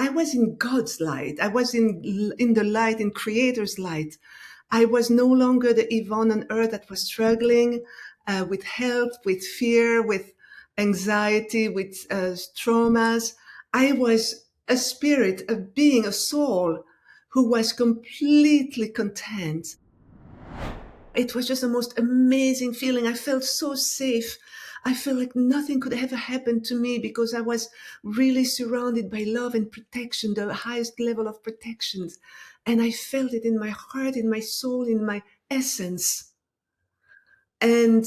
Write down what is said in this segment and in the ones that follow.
I was in God's light. I was in the light, in Creator's light. I was no longer the Yvonne on earth that was struggling with health, with fear, with anxiety, with traumas. I was a spirit, a being, a soul who was completely content. It was just the most amazing feeling. I felt so safe. I felt like nothing could ever happen to me because I was really surrounded by love and protection, the highest level of protections. And I felt it in my heart, in my soul, in my essence. And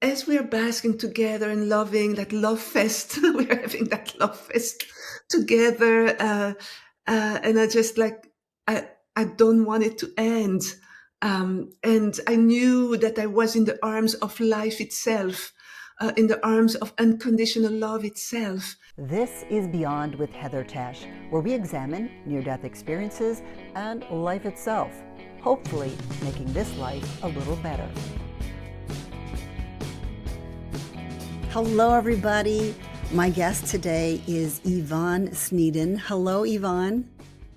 as we are basking together and loving that love fest, we are having that love fest together. And I just like, I don't want it to end. And I knew that I was in the arms of life itself, in the arms of unconditional love itself. This is Beyond with Heather Tesch, where we examine near-death experiences and life itself, hopefully making this life a little better. Hello, everybody. My guest today is Yvonne Sneeden. Hello, Yvonne.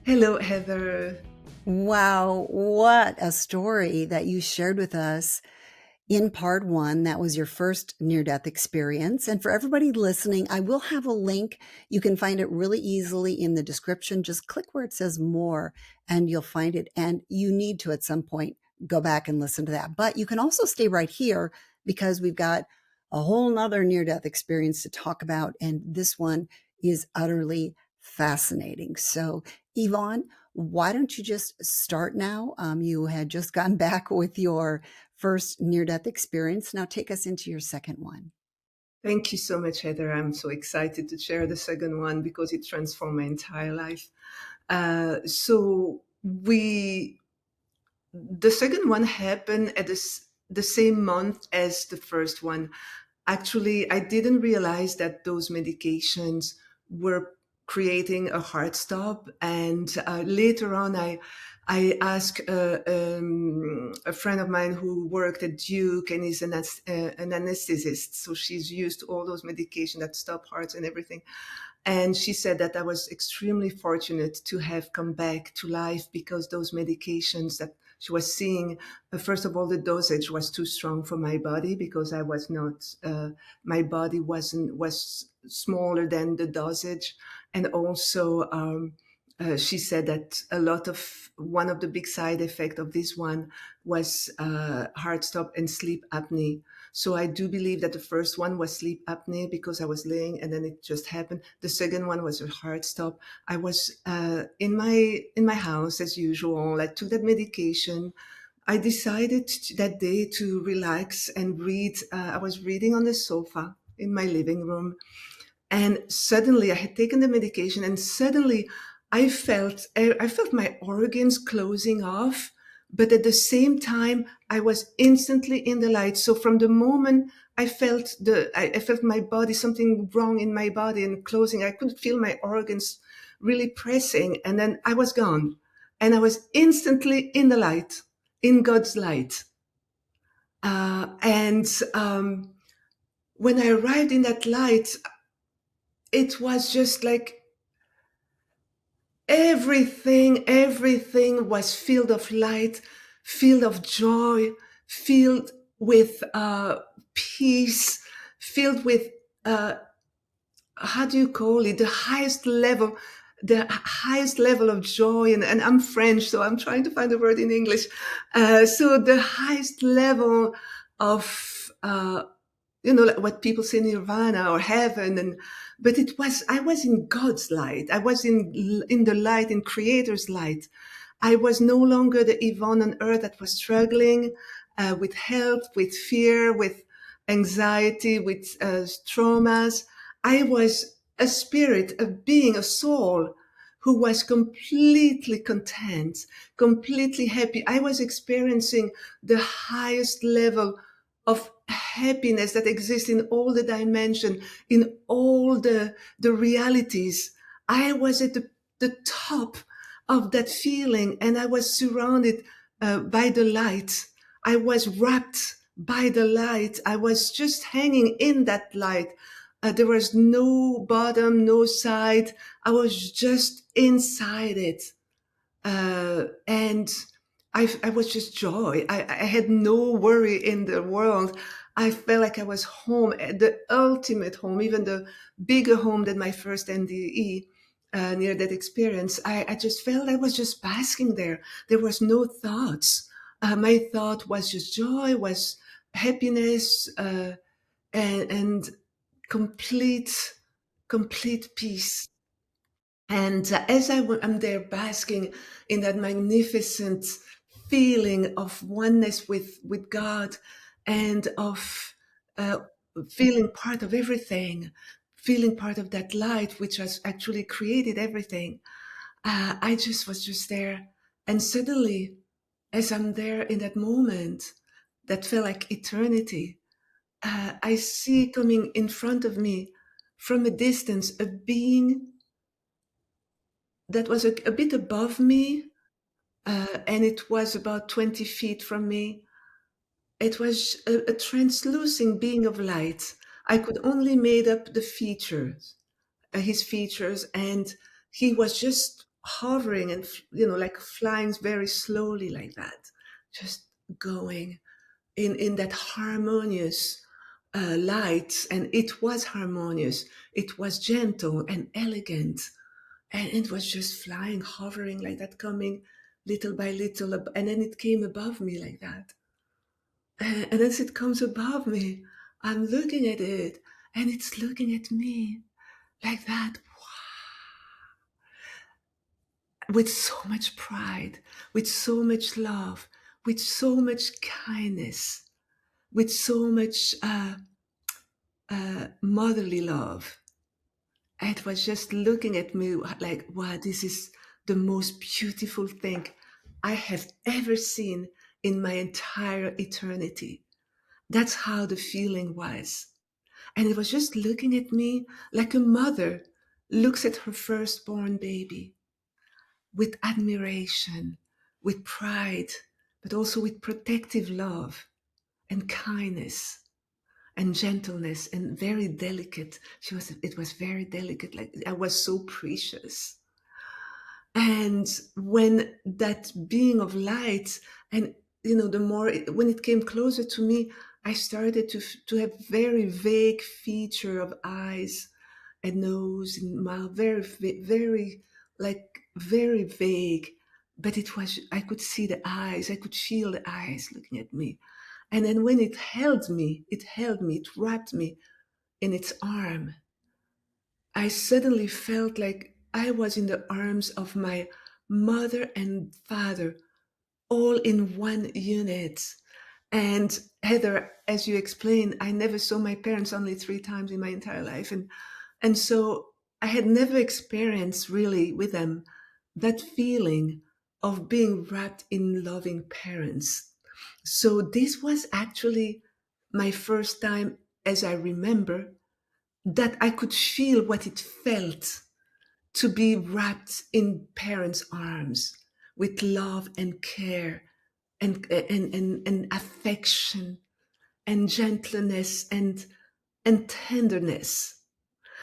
Hello, Heather. Wow, what a story that you shared with us in part one. That was your first near-death experience. And for everybody listening, I will have a link. You can find it really easily in the description. Just click where it says more and you'll find it. And you need to, at some point, go back and listen to that. But you can also stay right here because we've got a whole nother near-death experience to talk about. And this one is utterly fascinating. So, Yvonne, why don't you just start now? You had just gone back with your first near-death experience. Now take us into your second one. Thank you so much, Heather. I'm so excited to share the second one because it transformed my entire life. So the second one happened at the same month as the first one. Actually, I didn't realize that those medications were creating a heart stop. And later on, I asked a friend of mine who worked at Duke and is an anesthetist. So she's used to all those medications that stop hearts and everything. And she said that I was extremely fortunate to have come back to life because those medications that she was seeing, first of all, the dosage was too strong for my body because I was not, my body was smaller than the dosage. And also, she said that one of the big side effects of this one was heart stop and sleep apnea. So I do believe that the first one was sleep apnea because I was laying and then it just happened. The second one was a heart stop. I was in my house as usual. I took that medication. I decided that day to relax and read. I was reading on the sofa in my living room. And suddenly I had taken the medication and suddenly I felt my organs closing off. But at the same time, I was instantly in the light. So from the moment I felt my body, something wrong in my body and closing, I could feel my organs really pressing. And then I was gone. And I was instantly in the light, in God's light. And when I arrived in that light, it was just like everything was filled of light, filled of joy, filled with peace, filled with, how do you call it, the highest level of joy. And I'm French, so I'm trying to find a word in English. So the highest level of, like what people say nirvana or heaven. But I was in God's light. I was in the light, in Creator's light. I was no longer the Yvonne on earth that was struggling with health, with fear, with anxiety, with traumas. I was a spirit, a being, a soul who was completely content, completely happy. I was experiencing the highest level of happiness that exists in all the dimension, in all the realities. I was at the top of that feeling and I was surrounded by the light. I was wrapped by the light. I was just hanging in that light. There was no bottom, no side. I was just inside it. And I was just joy. I had no worry in the world. I felt like I was home, the ultimate home, even the bigger home than my first NDE, near that experience. I just felt I was just basking there. There was no thoughts. My thought was just joy, was happiness, and complete, complete peace. And as I'm there basking in that magnificent feeling of oneness with God, and of uh, feeling part of everything, feeling part of that light which has actually created everything, I just was just there. And suddenly, as I'm there in that moment that felt like eternity, I see coming in front of me from a distance a being that was a bit above me, and it was about 20 feet from me. It was a translucent being of light. I could only made up the features, his features, and he was just hovering and, like flying very slowly like that, just going in that harmonious light. And it was harmonious. It was gentle and elegant, and it was just flying, hovering like that, coming little by little, and then it came above me like that. And as it comes above me, I'm looking at it, and it's looking at me like that, with so much pride, with so much love, with so much kindness, with so much motherly love. It was just looking at me like, wow, this is the most beautiful thing I have ever seen in my entire eternity. That's how the feeling was. And it was just looking at me like a mother looks at her firstborn baby, with admiration, with pride, but also with protective love and kindness and gentleness, and very delicate. It was very delicate. Like I was so precious. And when that being of light, and the more when it came closer to me, I started to have very vague feature of eyes and nose and mouth, very very, like very vague. But it was, I could see the eyes, I could feel the eyes looking at me. And then when it held me, it wrapped me in its arm. I suddenly felt like I was in the arms of my mother and father, all in one unit. And Heather, as you explained, I never saw my parents only 3 times in my entire life. And so I had never experienced really with them that feeling of being wrapped in loving parents. So this was actually my first time, as I remember, that I could feel what it felt to be wrapped in parents' arms with love and care, and affection and gentleness and tenderness.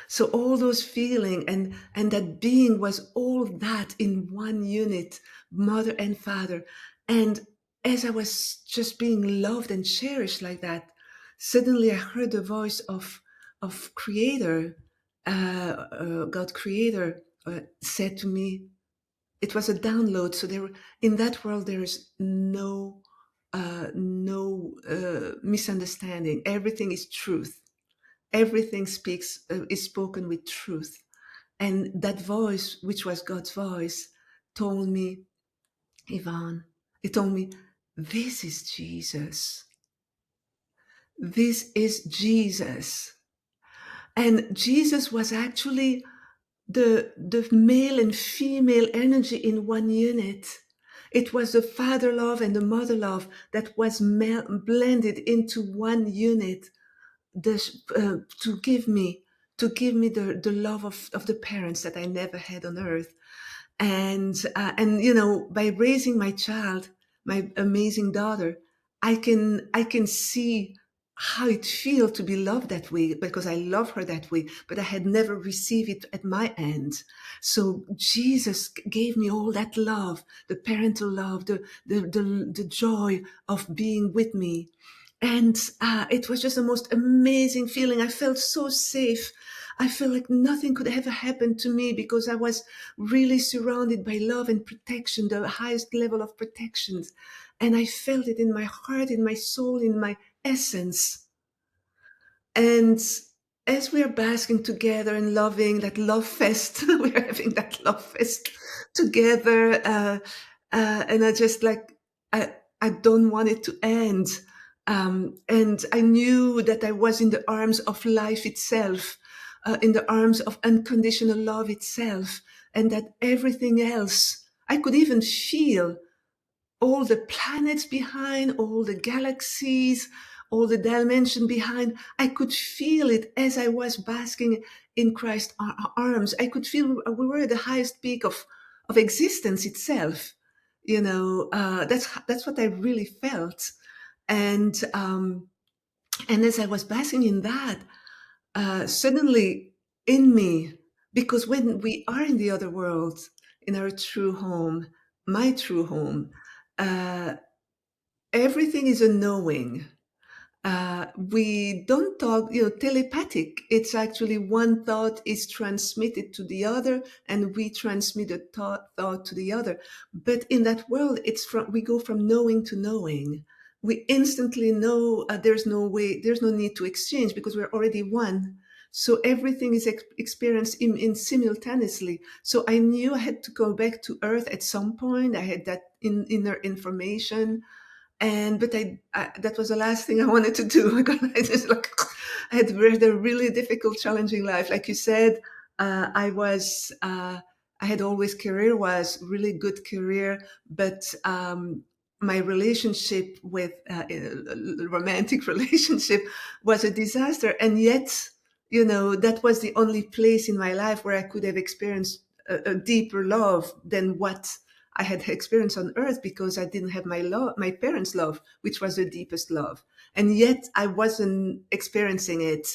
So all those feeling and that being was all that in one unit, mother and father. And as I was just being loved and cherished like that, suddenly I heard the voice of Creator, God Creator, said to me. It was a download. So there, in that world, there is no misunderstanding. Everything is truth. Everything is spoken with truth. And that voice, which was God's voice, told me, Yvonne, it told me, this is Jesus. This is Jesus. And Jesus was actually the male and female energy in one unit. It was the father love and the mother love that was blended into one unit, to give me the love of the parents that I never had on earth. And by raising my child, my amazing daughter, I can see how it feels to be loved that way, because I love her that way, but I had never received it at my end. So Jesus gave me all that love, the parental love, the joy of being with me. And it was just the most amazing feeling. I felt so safe. I felt like nothing could ever happen to me because I was really surrounded by love and protection, the highest level of protections. And I felt it in my heart, in my soul, in my essence. And as we are basking together and loving that love fest, we're having that love fest together. And I just like, I don't want it to end. And I knew that I was in the arms of life itself, in the arms of unconditional love itself, and that everything else, I could even feel all the planets behind, all the galaxies, all the dimension behind. I could feel it as I was basking in Christ's arms. I could feel we were at the highest peak of existence itself. That's what I really felt. And and as I was basking in that, suddenly in me, because when we are in the other world, in our true home, my true home, uh, everything is a knowing. We don't talk, telepathic. It's actually one thought is transmitted to the other, and we transmit a thought to the other. But in that world, we go from knowing to knowing. We instantly know. There's no way. There's no need to exchange because we're already one. So everything is experienced in simultaneously. So I knew I had to go back to Earth at some point. I had that inner information, and but that was the last thing I wanted to do. I just like I had a really difficult, challenging life. Like you said, I had always career was really good career, but my relationship with romantic relationship was a disaster, and yet that was the only place in my life where I could have experienced a deeper love than what I had experienced on earth, because I didn't have my parents' love, which was the deepest love. And yet I wasn't experiencing it.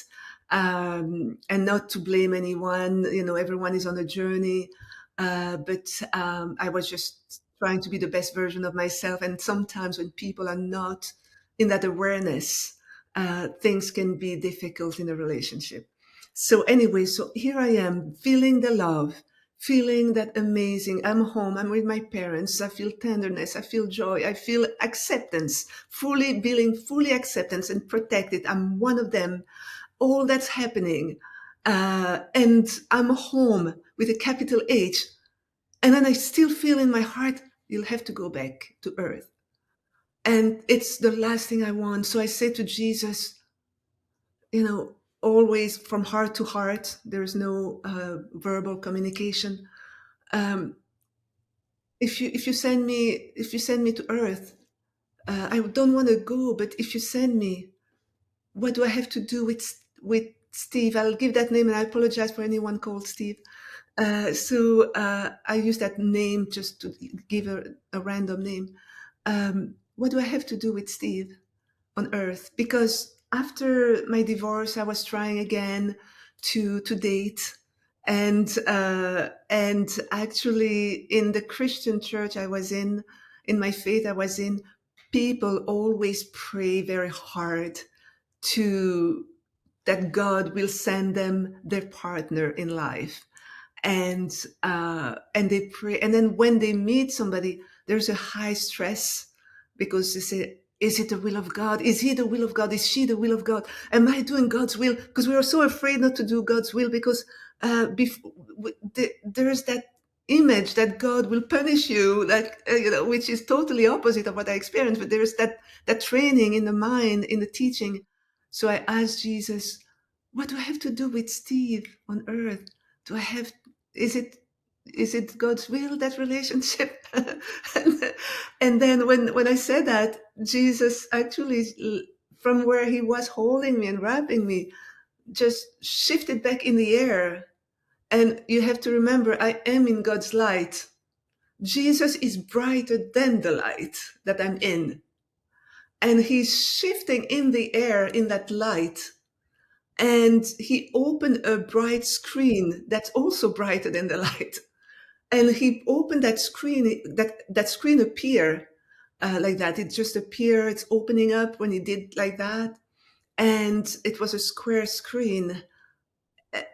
And not to blame anyone, everyone is on a journey. But I was just trying to be the best version of myself. And sometimes when people are not in that awareness, things can be difficult in a relationship. So anyway, so here I am feeling the love, feeling that amazing. I'm home. I'm with my parents. I feel tenderness. I feel joy. I feel acceptance, fully acceptance and protected. I'm one of them. All that's happening. And I'm home with a capital H. And then I still feel in my heart, you'll have to go back to earth. And it's the last thing I want. So I say to Jesus, always from heart to heart, there's no verbal communication. Um, if you send me to earth, I don't want to go, but if you send me, what do I have to do with Steve? I'll give that name, and I apologize for anyone called Steve. So I use that name just to give a random name. What do I have to do with Steve on earth? Because after my divorce, I was trying again to date, and actually in the Christian church I was in my faith I was in, people always pray very hard to that God will send them their partner in life, and they pray, and then when they meet somebody, there's a high stress because they say, is it the will of God? Is he the will of God? Is she the will of God? Am I doing God's will? Because we are so afraid not to do God's will, because there is that image that God will punish you, which is totally opposite of what I experienced. But there is that training in the mind, in the teaching. So I asked Jesus, what do I have to do with Steve on earth? Do I have is it is it God's will, that relationship? And then when I said that, Jesus actually, from where he was holding me and wrapping me, just shifted back in the air. And you have to remember, I am in God's light. Jesus is brighter than the light that I'm in. and he's shifting in the air in that light. And he opened a bright screen that's also brighter than the light. And he opened that screen, that screen appear like that. It just appeared, it's opening up when he did like that. And it was a square screen.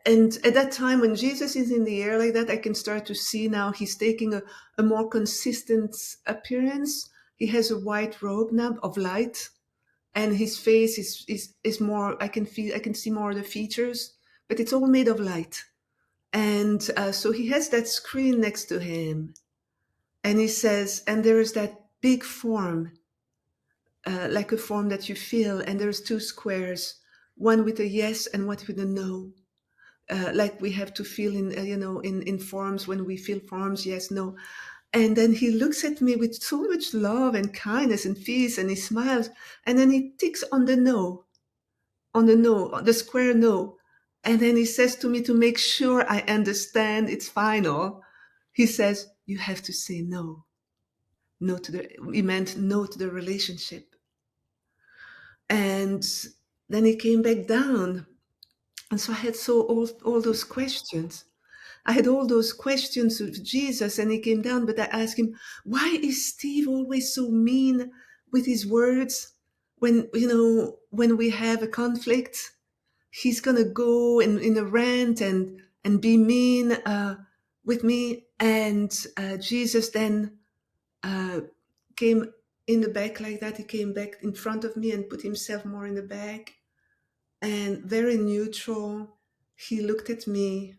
And at that time, when Jesus is in the air like that, I can start to see now he's taking a more consistent appearance. He has a white robe now of light, and his face is more. I can see more of the features, but it's all made of light. And so he has that screen next to him, and he says, and there is that big form, like a form that you feel, and there's two squares, one with a yes and one with a no. Like we have to feel in in forms, when we feel forms, yes, no. And then he looks at me with so much love and kindness and peace, and he smiles, and then he ticks on the no, on the square no. And then he says to me, to make sure I understand it's final, he says, you have to say no. No to the, he meant no to the relationship. And then he came back down. And so I had all those questions. I had all those questions of Jesus, and he came down, but I asked him, why is Steve always so mean with his words? When, when we have a conflict, he's going to go in a rant and be mean with me. And Jesus then uh, came in the back like that. He came back in front of me and put himself more in the back, and very neutral. He looked at me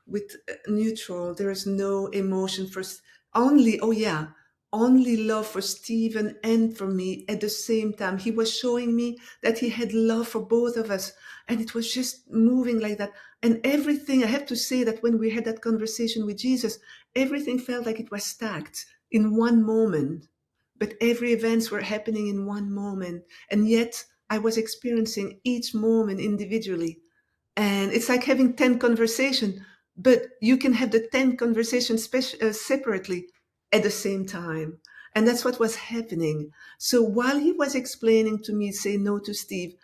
with neutral. There is no emotion for only, oh yeah, only love for Stephen and for me at the same time. He was showing me that he had love for both of us, and it was just moving like that. And everything, I have to say that when we had that conversation with Jesus, everything felt like it was stacked in one moment, but every events were happening in one moment, and yet I was experiencing each moment individually. And it's like having 10 conversations, but you can have the 10 conversations separately at the same time. And that's what was happening. So while he was explaining to me, say no to Steve,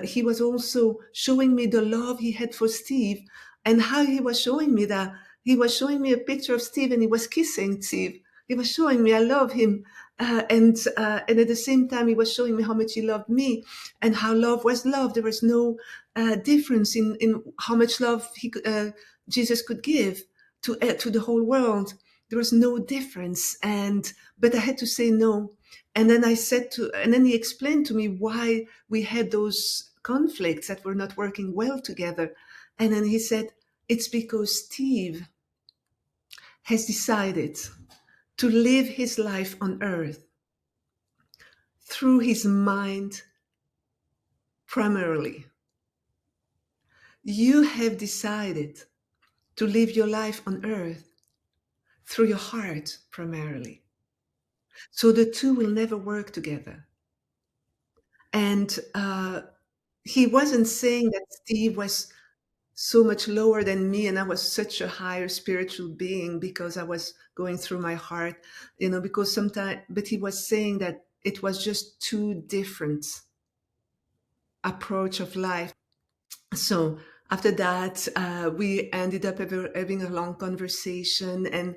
he was also showing me the love he had for Steve, and how he was showing me that. He was showing me a picture of Steve, and he was kissing Steve. He was showing me I love him. And at the same time, he was showing me how much he loved me, and how love was love. There was no difference in how much love Jesus could give to the whole world. There was no difference, but I had to say no. And then and then he explained to me why we had those conflicts that were not working well together. And then he said, it's because Steve has decided to live his life on earth through his mind primarily. You have decided to live your life on earth through your heart primarily. So the two will never work together. And he wasn't saying that Steve was so much lower than me and I was such a higher spiritual being because I was going through my heart, because sometimes, but he was saying that it was just two different approach of life. So after that, we ended up having a long conversation,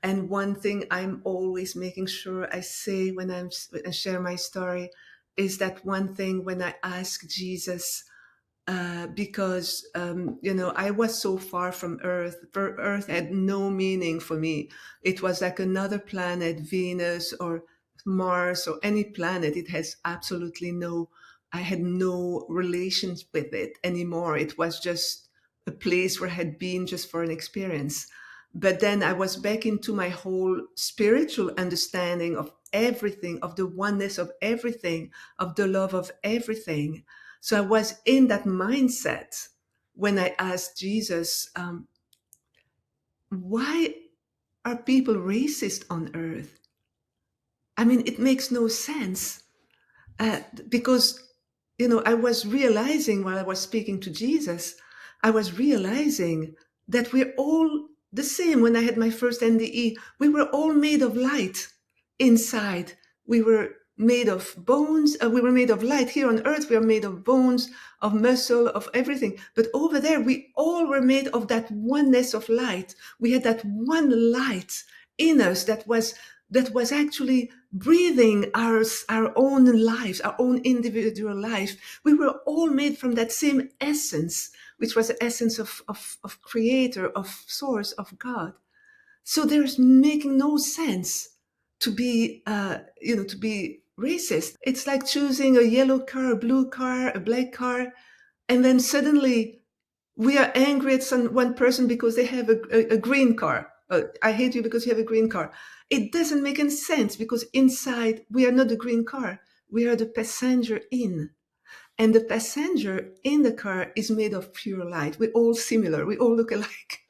and one thing I'm always making sure I say when I share my story is that one thing when I ask Jesus, because I was so far from Earth. Earth had no meaning for me. It was like another planet, Venus or Mars or any planet. It has absolutely no. I had no relations with it anymore. It was just a place where I had been just for an experience. But then I was back into my whole spiritual understanding of everything, of the oneness of everything, of the love of everything. So I was in that mindset when I asked Jesus, why are people racist on earth? I mean, it makes no sense because, I was realizing while I was speaking to Jesus, I was realizing that we're all the same. When I had my first NDE, we were all made of light inside. We were made of bones. We were made of light. Here on earth, we are made of bones, of muscle, of everything. But over there, we all were made of that oneness of light. We had that one light in us that was actually breathing our own lives, our own individual life. We were all made from that same essence, which was the essence of creator, of source, of God. So there's making no sense to be, to be racist. It's like choosing a yellow car, a blue car, a black car, and then suddenly we are angry at one person because they have a green car. I hate you because you have a green car. It doesn't make any sense because inside we are not the green car. We are the passenger in. And the passenger in the car is made of pure light. We're all similar. We all look alike.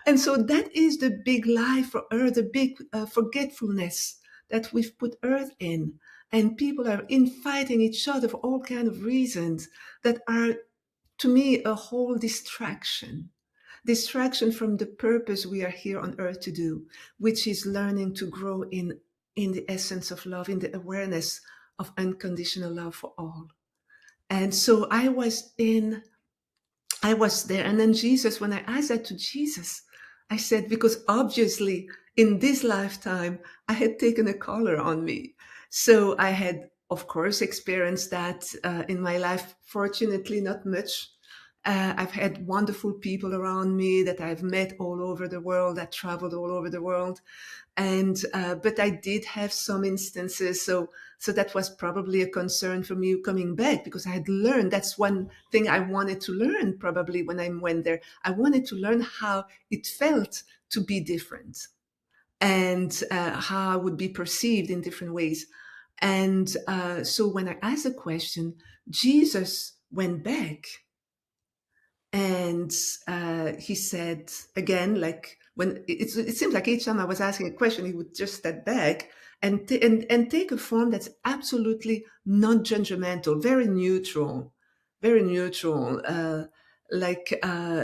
And so that is the big lie for Earth, the big forgetfulness that we've put Earth in. And people are infighting each other for all kinds of reasons that are, to me, a whole distraction from the purpose we are here on Earth to do, which is learning to grow in the essence of love, in the awareness of unconditional love for all. And so I was there. And then Jesus, when I asked that to Jesus, I said, because obviously in this lifetime, I had taken a collar on me. So I had, of course, experienced that in my life. Fortunately, not much. I've had wonderful people around me that I've met all over the world, that traveled all over the world. And but I did have some instances, so that was probably a concern for me coming back, because I had learned, that's one thing I wanted to learn probably when I went there. I wanted to learn how it felt to be different, and how I would be perceived in different ways. And so when I asked the question, Jesus went back, and he said again, like when it seems like each time I was asking a question, he would just step back and take a form that's absolutely non-judgmental, very neutral,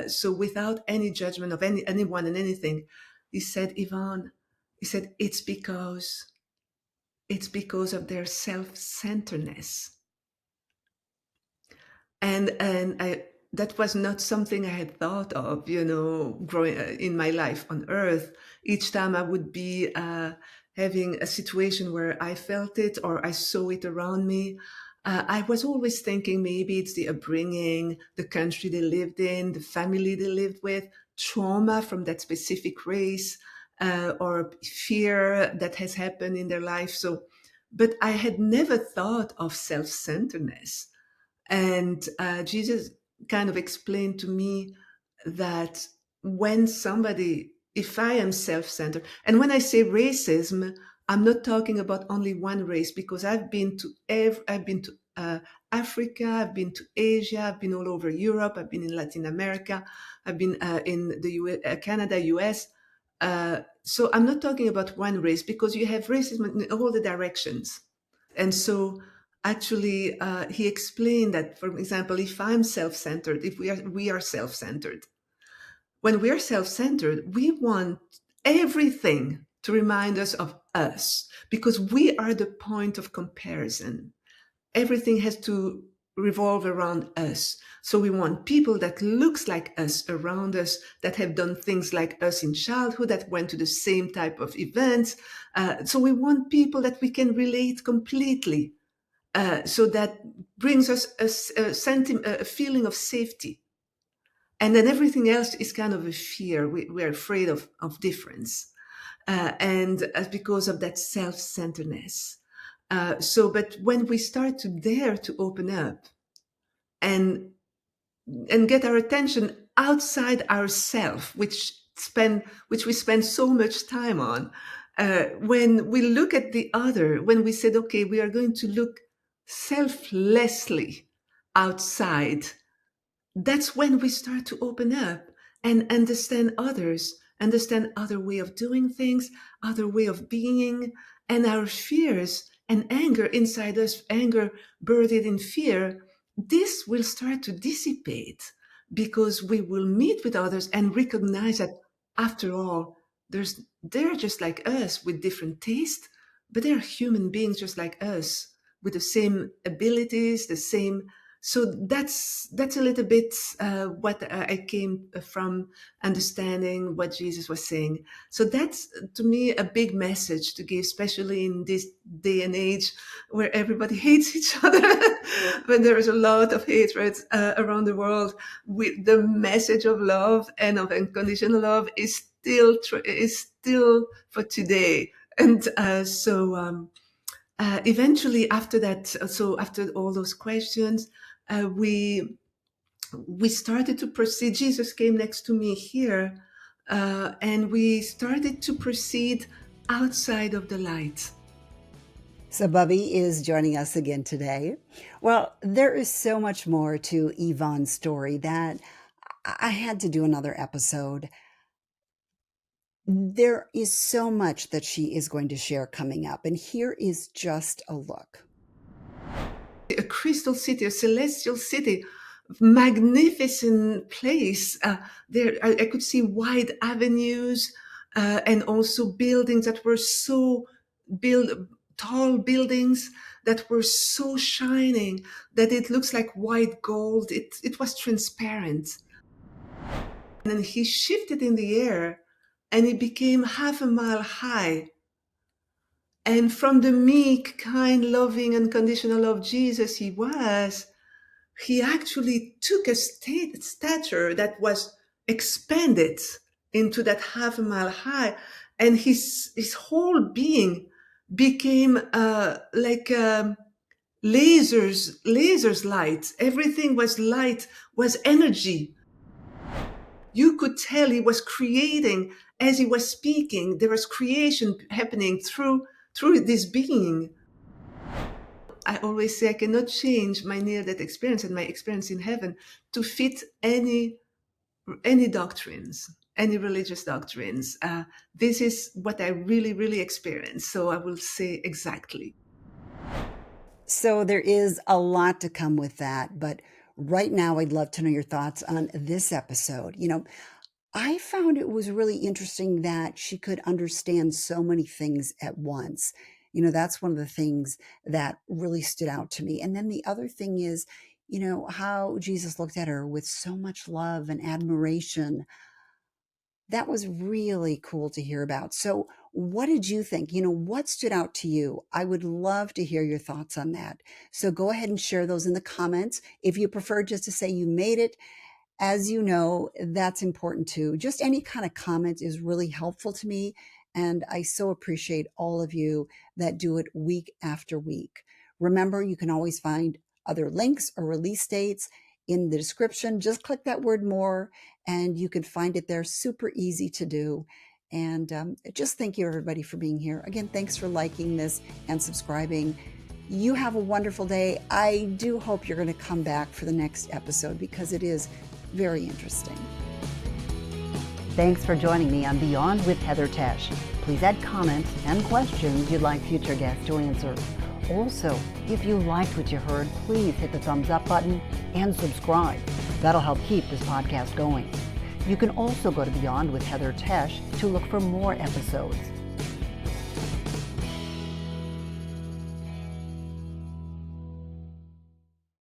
so without any judgment of anyone and anything. He said, Yvonne, he said, it's because of their self-centeredness. And I, that was not something I had thought of, growing in my life on earth. Each time I would be having a situation where I felt it or I saw it around me, I was always thinking maybe it's the upbringing, the country they lived in, the family they lived with, trauma from that specific race, or fear that has happened in their life. So, but I had never thought of self-centeredness. And Jesus kind of explained to me that when somebody, if I am self centered, and when I say racism, I'm not talking about only one race, because I've been to Africa, I've been to Asia, I've been all over Europe, I've been in Latin America, I've been in the Canada, US. So I'm not talking about one race, because you have racism in all the directions. And so actually, he explained that, for example, if I'm self-centered, if we are self-centered, when we are self-centered, we want everything to remind us of us, because we are the point of comparison. Everything has to revolve around us. So we want people that looks like us around us, that have done things like us in childhood, that went to the same type of events. So we want people that we can relate completely. So that brings us a feeling of safety. And then everything else is kind of a fear. We're afraid of difference. And because of that self-centeredness. But when we start to dare to open up and get our attention outside ourself, which we spend so much time on, when we look at the other, when we said, okay, we are going to look selflessly outside, that's when we start to open up and understand other way of doing things, other way of being, and our fears and anger inside us, anger birthed in fear, this will start to dissipate, because we will meet with others and recognize that, after all, they're just like us with different taste, but they are human beings just like us, with the same abilities, the same. So that's a little bit what I came from, understanding what Jesus was saying. So that's, to me, a big message to give, especially in this day and age where everybody hates each other. When there is a lot of hatred around the world, with the message of love and of unconditional love is still for today. And eventually, after that, so after all those questions, we started to proceed. Jesus came next to me here, and we started to proceed outside of the light. So Bubbie is joining us again today. Well, there is so much more to Yvonne's story that I had to do another episode. There is so much that she is going to share coming up, and here is just a look. A crystal city, a celestial city, magnificent place. There, I could see wide avenues, and also buildings that were so built, tall buildings that were so shining that it looks like white gold. It was transparent. And then he shifted in the air, and it became half a mile high. And from the meek, kind, loving, unconditional love Jesus he actually took a stature that was expanded into that half a mile high, and his whole being became like lasers light. Everything was light, was energy. You could tell he was creating as he was speaking. There was creation happening through this being. I always say I cannot change my near-death experience and my experience in heaven to fit any doctrines, any religious doctrines. This is what I really, really experienced. So I will say exactly. So there is a lot to come with that, but right now I'd love to know your thoughts on this episode. I found it was really interesting that she could understand so many things at once. That's one of the things that really stood out to me. And then the other thing is, how Jesus looked at her with so much love and admiration. That was really cool to hear about. So, what did you think? What stood out to you? I would love to hear your thoughts on that. So, go ahead and share those in the comments. If you prefer just to say you made it, as you know, that's important too. Just any kind of comment is really helpful to me. And I so appreciate all of you that do it week after week. Remember, you can always find other links or release dates in the description. Just click that word more and you can find it there. Super easy to do. And just thank you, everybody, for being here. Again, thanks for liking this and subscribing. You have a wonderful day. I do hope you're going to come back for the next episode because it is very interesting. Thanks for joining me on Beyond with Heather Tesch. Please add comments and questions you'd like future guests to answer. Also, if you liked what you heard, please hit the thumbs up button and subscribe. That'll help keep this podcast going. You can also go to Beyond with Heather Tesch to look for more episodes.